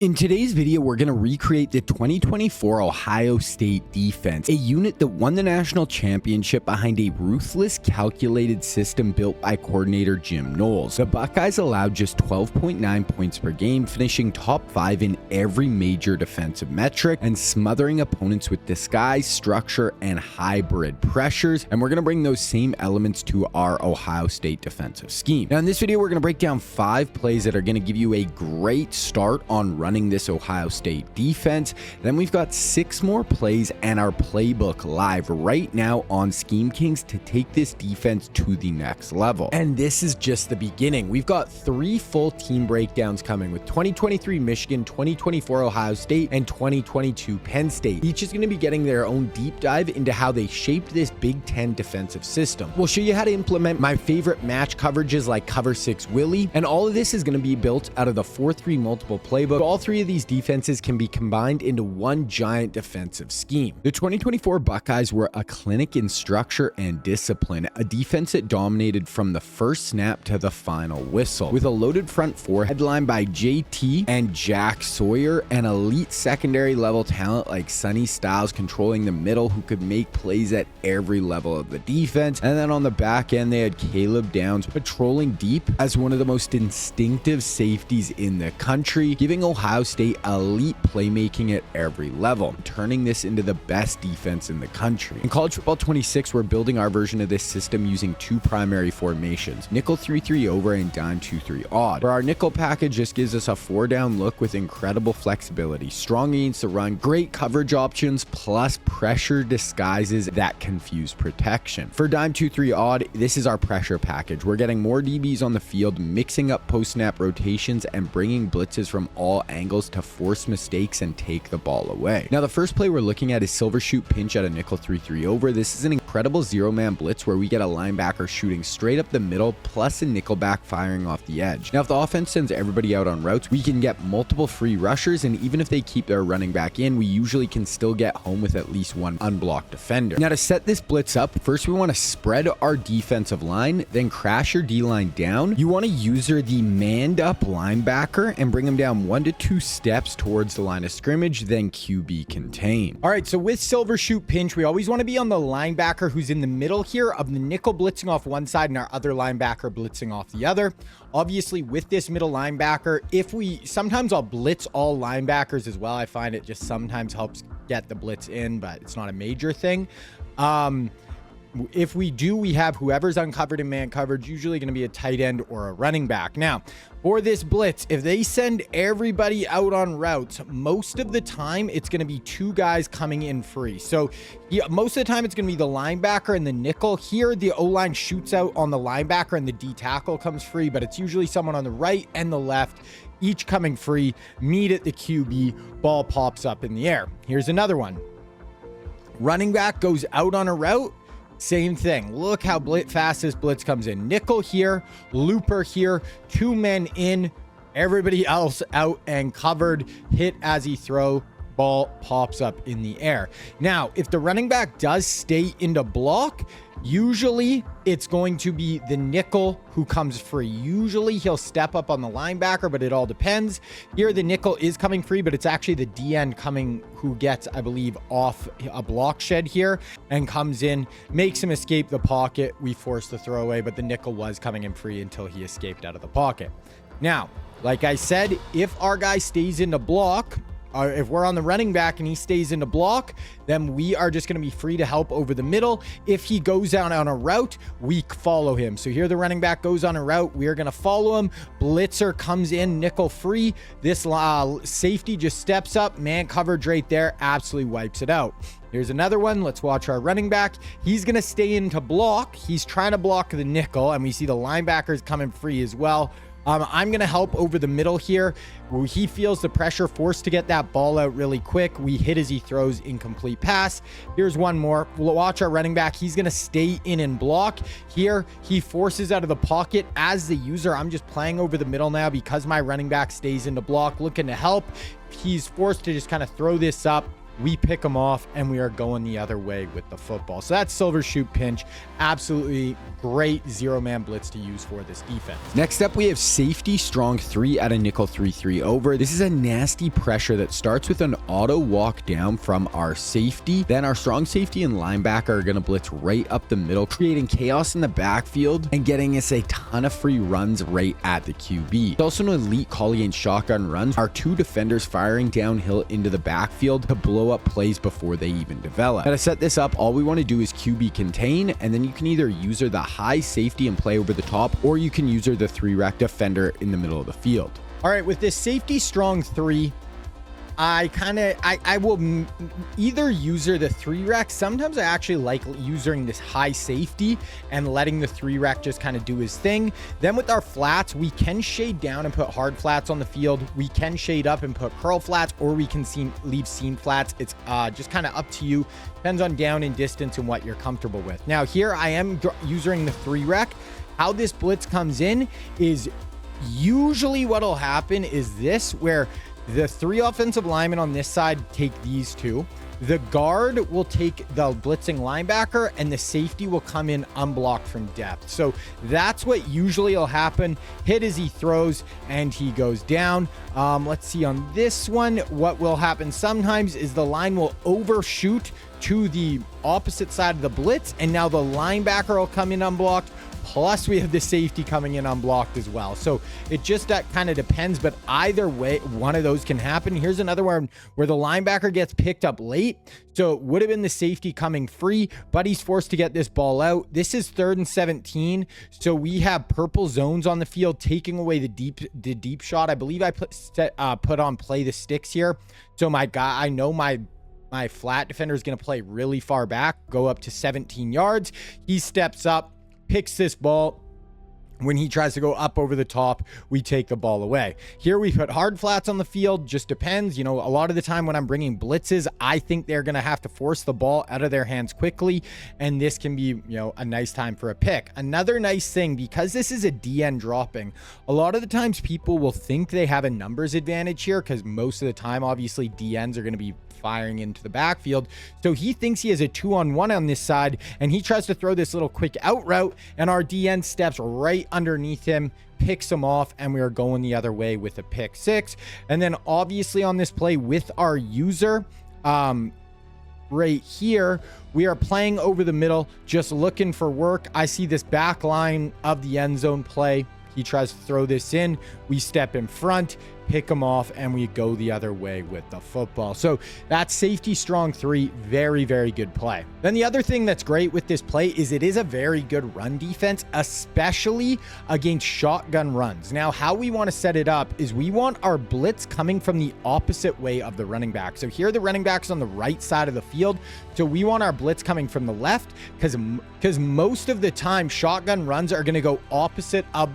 In today's video, we're going to recreate the 2024 Ohio State defense, a unit that won the national championship behind a ruthless, calculated system built by coordinator Jim Knowles. The Buckeyes allowed just 12.9 points per game, finishing top 5 in every major defensive metric and smothering opponents with disguise, structure, and hybrid pressures. And we're going to bring those same elements to our Ohio State defensive scheme. Now, in this video, we're going to break down 5 plays that are going to give you a great start on running this Ohio State defense. Then we've got 6 more plays and our playbook live right now on Scheme Kings to take this defense to the next level. And this is just the beginning. We've got 3 full team breakdowns coming with 2023 Michigan, 2024 Ohio State, and 2022 Penn State. Each is going to be getting their own deep dive into how they shaped this Big Ten defensive system. We'll show you how to implement my favorite match coverages like cover 6 willie, and all of this is going to be built out of the 4-3 multiple playbook. All 3 of these defenses can be combined into one giant defensive scheme. The 2024 Buckeyes were a clinic in structure and discipline, a defense that dominated from the first snap to the final whistle. With a loaded front 4 headlined by JT and Jack Sawyer, and elite secondary level talent like Sonny Styles controlling the middle who could make plays at every level of the defense. And then on the back end, they had Caleb Downs patrolling deep as one of the most instinctive safeties in the country, giving Ohio State elite playmaking at every level, turning this into the best defense in the country. In College Football 26, we're building our version of this system using 2 primary formations, nickel 3-3 over and dime 2-3 odd. For our nickel package, this gives us a 4-down look with incredible flexibility, strong against the run, great coverage options, plus pressure disguises that confuse protection. For dime 2-3 odd, this is our pressure package. We're getting more DBs on the field, mixing up post-snap rotations, and bringing blitzes from all angles to force mistakes and take the ball away. Now, the first play we're looking at is Silvershoot pinch at a nickel 3-3 over. This is an incredible 0-man blitz where we get a linebacker shooting straight up the middle plus a nickelback firing off the edge. Now, if the offense sends everybody out on routes, we can get multiple free rushers, and even if they keep their running back in, we usually can still get home with at least one unblocked defender. Now, to set this blitz up, first we want to spread our defensive line, then crash your D-line down. You want to user the manned up linebacker and bring him down 1 to 2 steps towards the line of scrimmage, then QB contain. All right, so with Silvershoot pinch, we always want to be on the linebacker who's in the middle here of the nickel blitzing off one side and our other linebacker blitzing off the other. Obviously, with this middle linebacker, sometimes I'll blitz all linebackers as well. I find it just sometimes helps get the blitz in, but it's not a major thing. If we do, we have whoever's uncovered in man coverage, usually going to be a tight end or a running back. Now, for this blitz, if they send everybody out on routes, most of the time it's going to be 2 guys coming in free. So most of the time it's going to be the linebacker and the nickel. Here, the O-line shoots out on the linebacker and the D tackle comes free, but it's usually someone on the right and the left, each coming free. Meet at the QB, ball pops up in the air. Here's another one. Running back goes out on a route. Same thing. Look how fast this blitz comes in. Nickel here, looper here, 2 men in, everybody else out and covered, hit as he throw, ball pops up in the air. Now, if the running back does stay into block, usually it's going to be the nickel who comes free. Usually he'll step up on the linebacker, but it all depends. Here, the nickel is coming free, but it's actually the D-end coming who gets, I believe, off a block shed here and comes in, makes him escape the pocket. We force the throwaway, but the nickel was coming in free until he escaped out of the pocket. Now, like I said, if our guy stays in the block, if we're on the running back and he stays in the block, then we are just going to be free to help over the middle. If he goes down on a route, we follow him. So here the running back goes on a route. We are going to follow him. Blitzer comes in, nickel free. This safety just steps up. Man coverage right there. Absolutely wipes it out. Here's another one. Let's watch our running back. He's going to stay into block. He's trying to block the nickel, and we see the linebackers coming free as well. I'm going to help over the middle here. He feels the pressure, forced to get that ball out really quick. We hit as he throws incomplete pass. Here's one more. We'll watch our running back. He's going to stay in and block. Here, he forces out of the pocket as the user. I'm just playing over the middle now because my running back stays in the block, looking to help. He's forced to just kind of throw this up. we pick them off, and we are going the other way with the football. So that's Silvershoot pinch. Absolutely great zero-man blitz to use for this defense. Next up, we have safety strong 3 at a nickel 3-3 over. This is a nasty pressure that starts with an auto walk down from our safety. Then our strong safety and linebacker are going to blitz right up the middle, creating chaos in the backfield and getting us a ton of free runs right at the QB. It's also an elite call against shotgun runs. Our 2 defenders firing downhill into the backfield to blow up plays before they even develop. Now, to set this up, all we want to do is QB contain, and then you can either use her the high safety and play over the top, or you can use her the 3-rec defender in the middle of the field. All right, with this safety strong 3, I will either use her the 3-rec. Sometimes I actually like using this high safety and letting the 3-rec just kind of do his thing. Then with our flats, we can shade down and put hard flats on the field. We can shade up and put curl flats, or we can leave seam flats. It's just kind of up to you. Depends on down and distance and what you're comfortable with. Now here I am using the 3-rec. How this blitz comes in is usually what'll happen is this, where the 3 offensive linemen on this side take these 2. The guard will take the blitzing linebacker, and the safety will come in unblocked from depth. So that's what usually will happen. Hit as he throws, and he goes down. Let's see on this one. What will happen sometimes is the line will overshoot to the opposite side of the blitz, and now the linebacker will come in unblocked. Plus, we have the safety coming in unblocked as well. So it just kind of depends, but either way, one of those can happen. Here's another one where the linebacker gets picked up late. So it would have been the safety coming free, but he's forced to get this ball out. This is 3rd and 17. So we have purple zones on the field, taking away the deep shot. I believe I put on play the sticks here. So I know my flat defender is going to play really far back, go up to 17 yards. He steps up, picks this ball. When he tries to go up over the top, we take the ball away. Here we put hard flats on the field. Just depends. You know, a lot of the time when I'm bringing blitzes, I think they're going to have to force the ball out of their hands quickly. And this can be, you know, a nice time for a pick. Another nice thing, because this is a DN dropping, a lot of the times people will think they have a numbers advantage here, because most of the time, obviously, DNs are going to be firing into the backfield. So he thinks he has a 2-on-1 on this side, and he tries to throw this little quick out route, and our DN steps right underneath him, picks him off, and we are going the other way with a pick 6. And then obviously on this play with our user, right here, we are playing over the middle, just looking for work. I see this back line of the end zone play. He tries to throw this in. We step in front, pick him off, and we go the other way with the football. So that's safety strong 3. Very, very good play. Then the other thing that's great with this play is it is a very good run defense, especially against shotgun runs. Now, how we want to set it up is we want our blitz coming from the opposite way of the running back. So here the running back's on the right side of the field. So we want our blitz coming from the left, because most of the time shotgun runs are going to go opposite of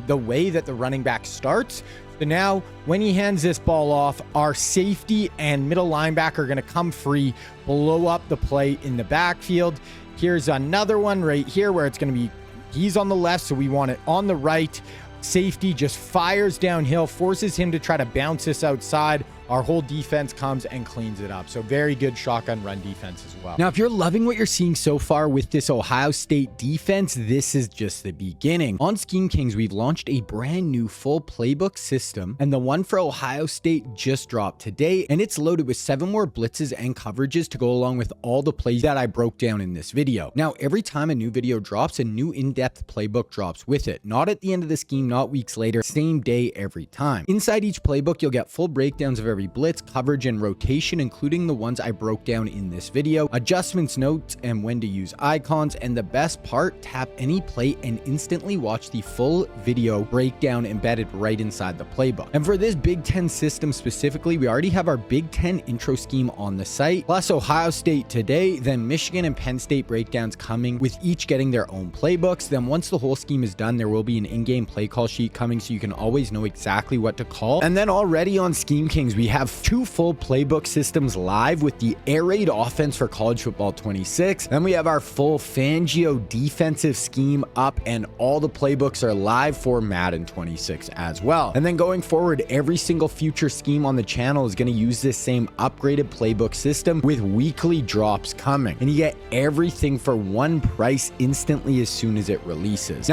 the way that the running back starts. So now when he hands this ball off, our safety and middle linebacker are going to come free, blow up the play in the backfield. Here's another one right here where it's going to be, he's on the left, so we want it on the right. Safety just fires downhill, forces him to try to bounce this outside. Our whole defense comes and cleans it up. So very good shotgun run defense as well. Now, if you're loving what you're seeing so far with this Ohio State defense, this is just the beginning. On Scheme Kings, we've launched a brand new full playbook system, and the one for Ohio State just dropped today, and it's loaded with 7 more blitzes and coverages to go along with all the plays that I broke down in this video. Now, every time a new video drops, a new in-depth playbook drops with it. Not at the end of the scheme, not weeks later, same day every time. Inside each playbook, you'll get full breakdowns of every blitz, coverage, and rotation, including the ones I broke down in this video, adjustments, notes, and when to use icons, and the best part, tap any play and instantly watch the full video breakdown embedded right inside the playbook. And for this Big Ten system specifically, we already have our Big Ten intro scheme on the site, plus Ohio State today, then Michigan and Penn State breakdowns coming, with each getting their own playbooks. Then once the whole scheme is done, there will be an in-game play call sheet coming, so you can always know exactly what to call. And then already on Scheme Kings, we have 2 full playbook systems live with the air raid offense for college football 26. Then we have our full Fangio defensive scheme up, and all the playbooks are live for Madden 26 as well. And then going forward, every single future scheme on the channel is going to use this same upgraded playbook system with weekly drops coming, and you get everything for one price instantly as soon as it releases.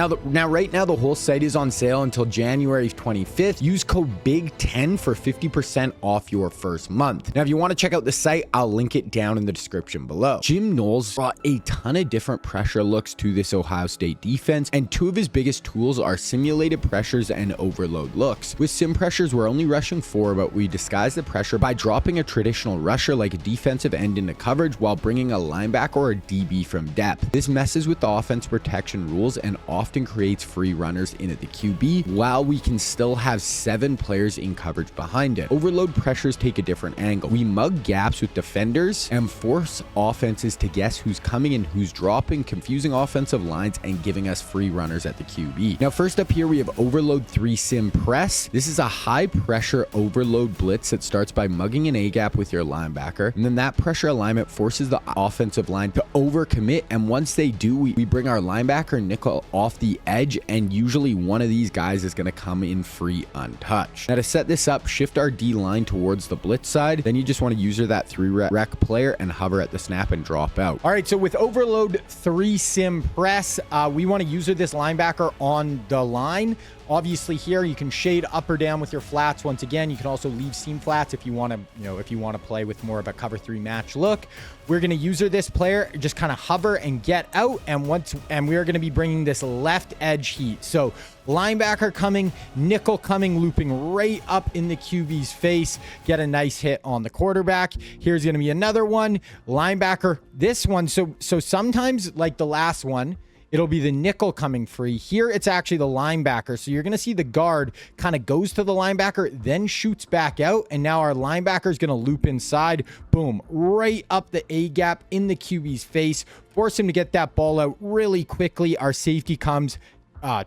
Right now the whole site is on sale until January 25th. Use code BIG10 for 50% off your first month. Now if you want to check out the site, I'll link it down in the description below. Jim Knowles brought a ton of different pressure looks to this Ohio State defense, and 2 of his biggest tools are simulated pressures and overload looks. With sim pressures, we're only rushing 4, but we disguise the pressure by dropping a traditional rusher like a defensive end into coverage while bringing a linebacker or a DB from depth. This messes with the offense protection rules and often creates free runners in at the QB, while we can still have 7 players in coverage behind it. Overload pressures take a different angle. We mug gaps with defenders and force offenses to guess who's coming and who's dropping, confusing offensive lines and giving us free runners at the QB. Now first up here we have Overload 3 Sim Press. This is a high pressure overload blitz that starts by mugging an A gap with your linebacker, and then that pressure alignment forces the offensive line to overcommit, and once they do, we bring our linebacker nickel off the edge, and usually one of these guys is going to come in free untouched. Now to set this up, shift our D line towards the blitz side, then you just want to user that 3 rec player and hover at the snap and drop out. All right, so with Overload 3 Sim Press, we want to user this linebacker on the line. Obviously here you can shade up or down with your flats. Once again, you can also leave seam flats if you want to, play with more of a cover 3 match look. We're going to user this player, just kind of hover and get out, and we are going to be bringing this left edge heat. So linebacker coming, nickel coming, looping right up in the QB's face, get a nice hit on the quarterback. Here's going to be another one, linebacker, this one. So sometimes, like the last one, it'll be the nickel coming free. Here, it's actually the linebacker. So you're going to see the guard kind of goes to the linebacker, then shoots back out. And now our linebacker is going to loop inside. Boom, right up the A gap in the QB's face. Force him to get that ball out really quickly. Our safety comes,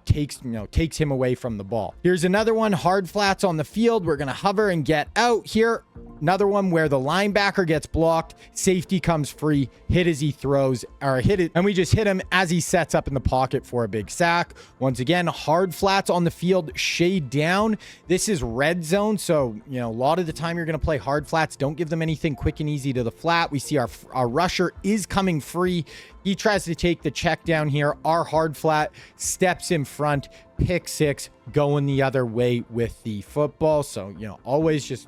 takes him away from the ball. Here's another one, hard flats on the field. We're going to hover and get out here. Another one where the linebacker gets blocked, safety comes free, hit as he throws, or hit it, and we just hit him as he sets up in the pocket for a big sack. Once again, hard flats on the field, shade down. This is red zone, so a lot of the time you're going to play hard flats. Don't give them anything quick and easy to the flat. We see our rusher is coming free. He tries to take the check down here. Our hard flat steps in front, pick 6, going the other way with the football. So always just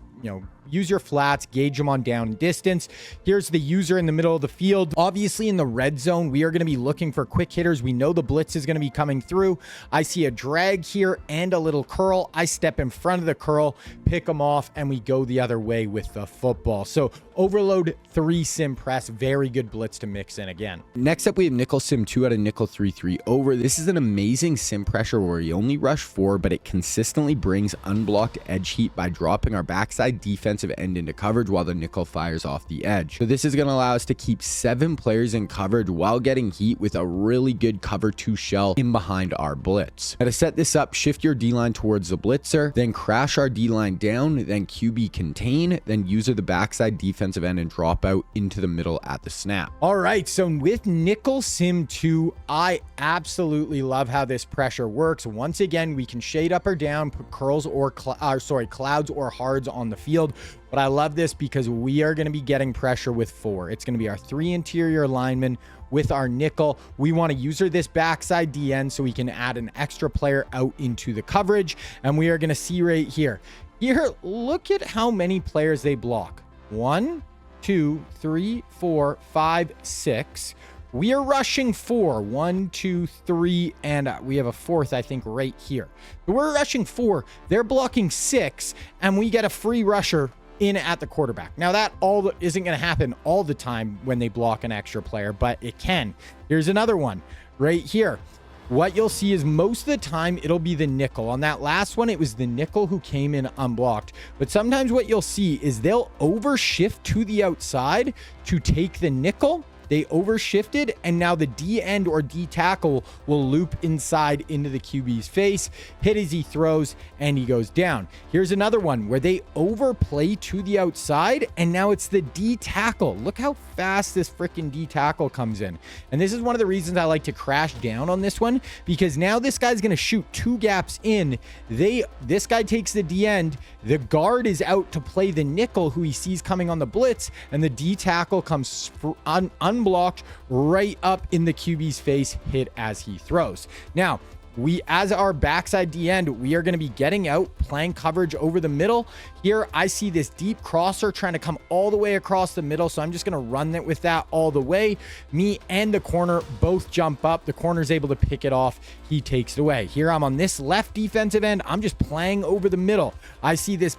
use your flats, gauge them on down and distance. Here's the user in the middle of the field. Obviously in the red zone, we are going to be looking for quick hitters. We know the blitz is going to be coming through. I see a drag here and a little curl. I step in front of the curl, pick them off, and we go the other way with the football. So Overload 3 Sim Press, very good blitz to mix in again. Next up, we have Nickel Sim 2 out of Nickel 3-3 Over. This is an amazing sim pressure where you only rush 4, but it consistently brings unblocked edge heat by dropping our backside defensive end into coverage while the nickel fires off the edge. So this is going to allow us to keep 7 players in coverage while getting heat with a really good cover 2 shell in behind our blitz. Now to set this up, shift your D-line towards the blitzer, then crash our D-line down, then QB contain, then user the backside defensive end and drop out into the middle at the snap. All right, so with Nickel Sim 2, I absolutely love how this pressure works. Once again, we can shade up or down, put curls or clouds or hards on the field. But I love this because we are going to be getting pressure with 4. It's going to be our 3 interior linemen with our nickel. We want to user this backside DN so we can add an extra player out into the coverage. And we are going to see right here. Here, look at how many players they block. 1, 2, 3, 4, 5, 6. We are rushing 4. 1, 2, 3, and we have a 4th, I think, right here. We're rushing 4. They're blocking 6, and we get a free rusher in at the quarterback. Now that isn't going to happen all the time when they block an extra player, but it can. Here's another one right here. What you'll see is most of the time it'll be the nickel. On that last one, it was the nickel who came in unblocked. But sometimes what you'll see is they'll overshift to the outside to take the nickel, they overshifted, and now the D end or D tackle will loop inside into the QB's face, hit as he throws, and he goes down. Here's another one where they overplay to the outside, and now it's the D tackle. Look how fast this freaking D tackle comes in. And this is one of the reasons I like to crash down on this one, because now this guy's going to shoot 2 gaps in. This guy takes the D end. The guard is out to play the nickel who he sees coming on the blitz, and the D tackle comes unblocked right up in the QB's face, hit as he throws. Now, we, as our backside D end, we are going to be getting out, playing coverage over the middle. Here, I see this deep crosser trying to come all the way across the middle, so I'm just going to run it with that all the way. Me and the corner both jump up. The corner's able to pick it off. He takes it away. Here, I'm on this left defensive end. I'm just playing over the middle. I see this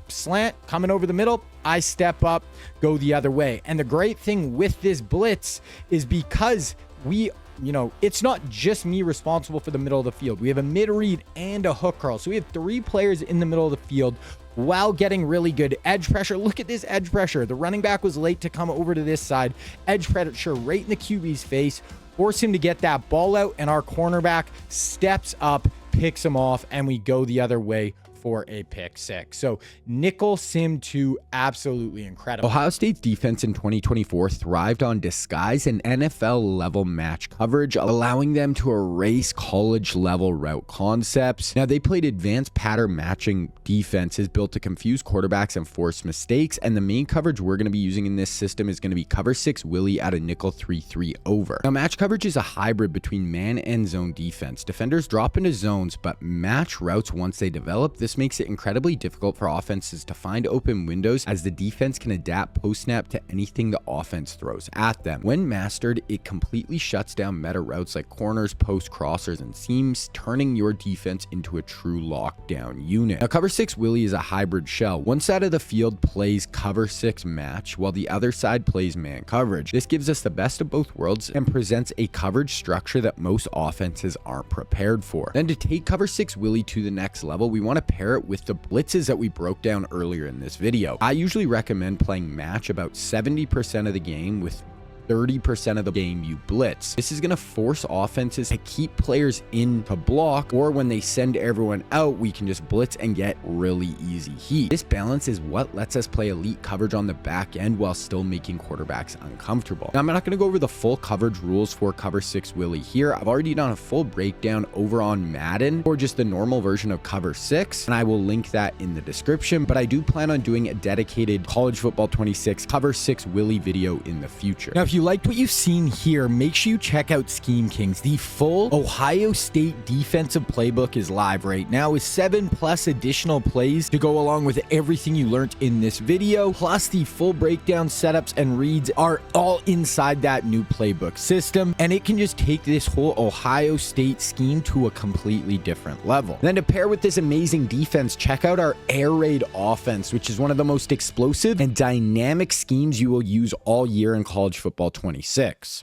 slant coming over the middle. I step up, go the other way. And the great thing with this blitz is because it's not just me responsible for the middle of the field. We have a mid read and a hook curl. So we have 3 players in the middle of the field while getting really good edge pressure. Look at this edge pressure. The running back was late to come over to this side. Edge pressure right in the QB's face. Force him to get that ball out, and our cornerback steps up, picks him off, and we go the other way for a pick 6. So nickel sim 2, absolutely incredible. Ohio State's defense in 2024 thrived on disguise and NFL level match coverage, allowing them to erase college level route concepts. Now, they played advanced pattern matching defenses built to confuse quarterbacks and force mistakes, and the main coverage we're going to be using in this system is going to be cover 6 Willie at a nickel 3-3 over. Now, match coverage is a hybrid between man and zone defense. Defenders drop into zones but match routes once they develop. This makes it incredibly difficult for offenses to find open windows, as the defense can adapt post-snap to anything the offense throws at them. When mastered, it completely shuts down meta routes like corners, post, crossers, and seams, turning your defense into a true lockdown unit. Now, cover 6 Willie is a hybrid shell. One side of the field plays cover 6 match, while the other side plays man coverage. This gives us the best of both worlds and presents a coverage structure that most offenses aren't prepared for. Then, to take cover 6 Willie to the next level, we want to pair it with the blitzes that we broke down earlier in this video. I usually recommend playing match about 70% of the game with 30% of the game you blitz. This is going to force offenses to keep players in to block, or when they send everyone out, we can just blitz and get really easy heat. This balance is what lets us play elite coverage on the back end while still making quarterbacks uncomfortable. Now, I'm not going to go over the full coverage rules for cover 6 Willie here. I've already done a full breakdown over on Madden or just the normal version of cover 6, and I will link that in the description, but I do plan on doing a dedicated college football 26 cover 6 Willie video in the future. Now, if you liked what you've seen here, make sure you check out Scheme Kings. The full Ohio State defensive playbook is live right now with 7+ additional plays to go along with everything you learned in this video. Plus, the full breakdown, setups, and reads are all inside that new playbook system, and it can just take this whole Ohio State scheme to a completely different level. Then, to pair with this amazing defense, check out our air raid offense, which is one of the most explosive and dynamic schemes you will use all year in college football 26.